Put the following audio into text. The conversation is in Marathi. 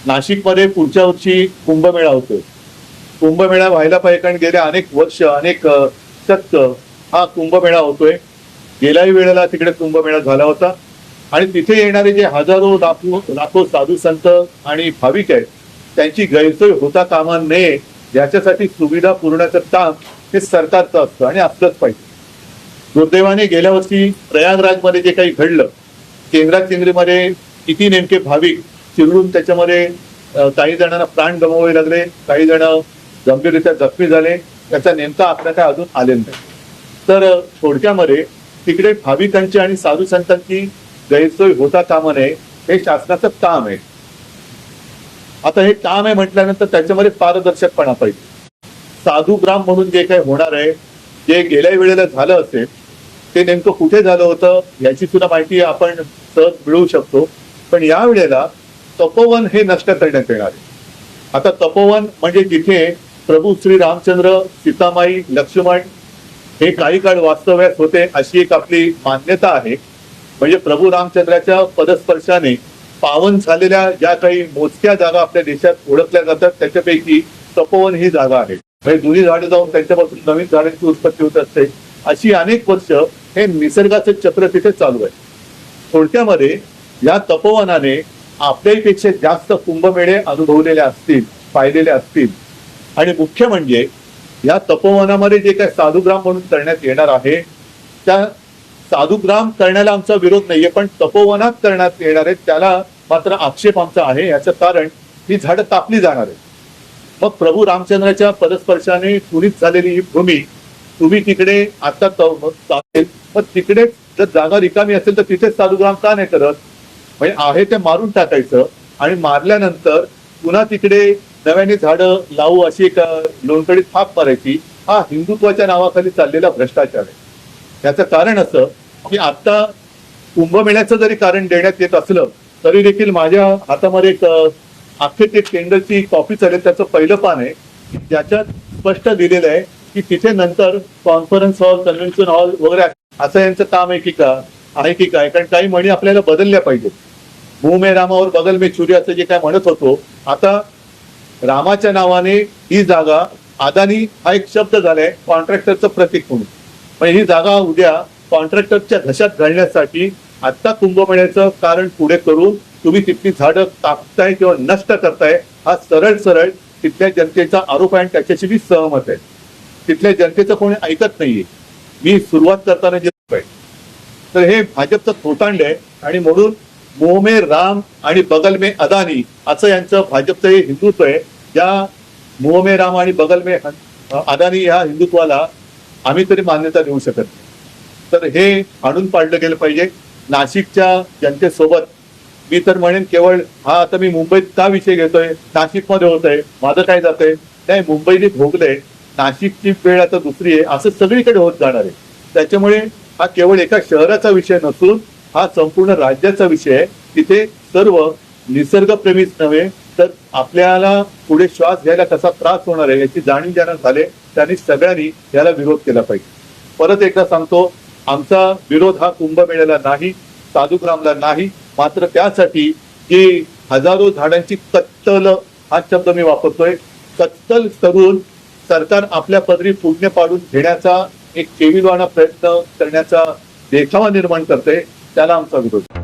नाशिकमध्ये पुढच्या वर्षी कुंभमेळा होतोय. कुंभमेळा व्हायला पाहिजे कारण गेल्या अनेक वर्ष अनेक शतक हा कुंभमेळा होतोय. गेल्याही वेळेला तिकडे कुंभमेळा झाला होता आणि तिथे येणारे जे हजारो लाखो साधू संत आणि भाविक आहेत त्यांची गैरसोय होता कामा नये याच्यासाठी सुविधा पुरवण्याचं काम हे सरकारचं असतं आणि असलंच पाहिजे. दुर्दैवाने गेल्या वर्षी प्रयागराजमध्ये जे काही घडलं, केंद्राचेंद्रीमध्ये किती नेमके भाविक चिरडून त्याच्यामध्ये काही जणांना प्राण गमवावे लागले, काही जण गंभीररित्या जखमी झाले, त्याचा नेमका आकडा काय अजून आलेला नाही. तर थोडक्यामध्ये तिकडे भाविकांची आणि साधू संतांची गैरसोय होता कामा नये हे शासनाचं काम आहे. आता हे काम आहे म्हटल्यानंतर त्याच्यामध्ये पारदर्शकपणा पाहिजे. साधुग्राम म्हणून जे काही होणार आहे, जे गेल्या वेळेला झालं असेल ते नेमकं कुठे झालं होतं याची सुद्धा माहिती आपण सहज मिळवू शकतो. पण या वेळेला तपोवन हे नष्ट करण्यात येणार आहे. आता तपोवन म्हणजे जिथे प्रभू श्री रामचंद्र, सीतामाई, लक्ष्मण हे काही काळ वास्तव्यास होते अशी एक आपली मान्यता आहे. म्हणजे प्रभू रामचंद्राच्या पदस्पर्शाने पावन झालेल्या ज्या काही मोजक्या जागा आपल्या देशात ओळखल्या जातात त्याच्यापैकी तपोवन ही जागा आहे. म्हणजे जुनी झाडं जाऊन त्यांच्यापासून नवीन झाडांची उत्पत्ती होत असते. अशी अनेक वर्ष हे निसर्गाचं चक्र तिथे चालू आहे. थोडक्यामध्ये या तपोवनाने आपल्यापेक्षा जास्त कुंभमेळे अनुभवलेले असतील, पाहिलेले असतील. आणि मुख्य म्हणजे या तपोवनामध्ये जे काही साधुग्राम म्हणून करण्यात येणार आहे त्या साधुग्राम करण्याला आमचा विरोध नाहीये, पण तपोवनात करण्यात येणार आहे त्याला मात्र आक्षेप आमचा आहे. याचं कारण ही झाडं कापली जाणार आहे. मग प्रभू रामचंद्राच्या पदस्पर्शाने पुरीत झालेली ही भूमी तुम्ही तिकडे आता मग तिकडे जर जागा रिकामी असेल तर तिथेच साधुग्राम का नाही करत? म्हणजे आहे ते मारून टाकायचं आणि मारल्यानंतर पुन्हा तिकडे नव्याने झाडं लावू अशी एक लोणकडीत थाप मारायची. हा हिंदुत्वाच्या नावाखाली चाललेला भ्रष्टाचार आहे. याचं कारण असं की आता कुंभमेळ्याचं जरी कारण देण्यात येत असलं तरी देखील माझ्या हातामध्ये एक अख्खे ते टेंडरची कॉपी चालेल, त्याचं पहिलं पान आहे ज्याच्यात स्पष्ट दिलेलं आहे की तिथे नंतर कॉन्फरन्स हॉल, कन्व्हेन्शन हॉल वगैरे असं यांचं काम आहे की काय. कारण काही म्हणी आपल्याला बदलल्या पाहिजेत. मुंह में रामावर बगल में छुरी असं जे काय म्हणत होतो, आता रामाच्या नावाने ही जागा अदानी हा एक शब्द झालाय कॉन्ट्रॅक्टरचं प्रतीक म्हणून. पण ही जागा उद्या कॉन्ट्रॅक्टरच्या घशात घालण्यासाठी आता कुंभमेळ्याचं कारण पुढे करून तुम्ही तिथली झाडं कापताय किंवा नष्ट करताय हा सरळ तिथल्या जनतेचा आरोप आहे आणि त्याच्याशी मी सहमत आहे. तिथल्या जनतेचं कोणी ऐकत नाहीये. मी सुरुवात करताना जे तर हे भाजपचं थोतांड आहे आणि म्हणून मुंह में राम आणि बगल में अदानी असं यांचं भाजपचं हे हिंदुत्व आहे. या मुंह में राम आणि बगल में अदानी या हिंदुत्वाला आम्ही तरी मान्यता देऊ शकत नाही. तर हे आणून पाडलं गेलं पाहिजे. नाशिकच्या जनतेसोबत मी तर म्हणेन केवळ हा आता मी मुंबईत का विषय घेतोय, नाशिकमध्ये होत आहे, माझं काय जातंय नाही, मुंबईने भोगलंय, नाशिकची वेळ आता दुसरी आहे, असं सगळीकडे होत जाणार आहे. त्याच्यामुळे हा केवळ एका शहराचा विषय नसून हा संपूर्ण राज्याचा विषय आहे. तिथे सर्व निसर्गप्रेमीच नव्हे तर आपल्याला पुढे श्वास घ्यायला कसा त्रास होणार आहे याची जाणीव ज्यांना झाले त्यांनी सगळ्यांनी याला विरोध केला पाहिजे. परत एकदा सांगतो, आमचा विरोध हा कुंभमेळ्याला नाही, साधुग्रामला नाही, मात्र त्यासाठी जी हजारो झाडांची कत्तल हा शब्द मी वापरतोय, कत्तल करून सरकार आपल्या पदरी पुण्य पाडून घेण्याचा एक केविलवाणा प्रयत्न करण्याचा देखावा निर्माण करते, त्याला आमचा विरोध.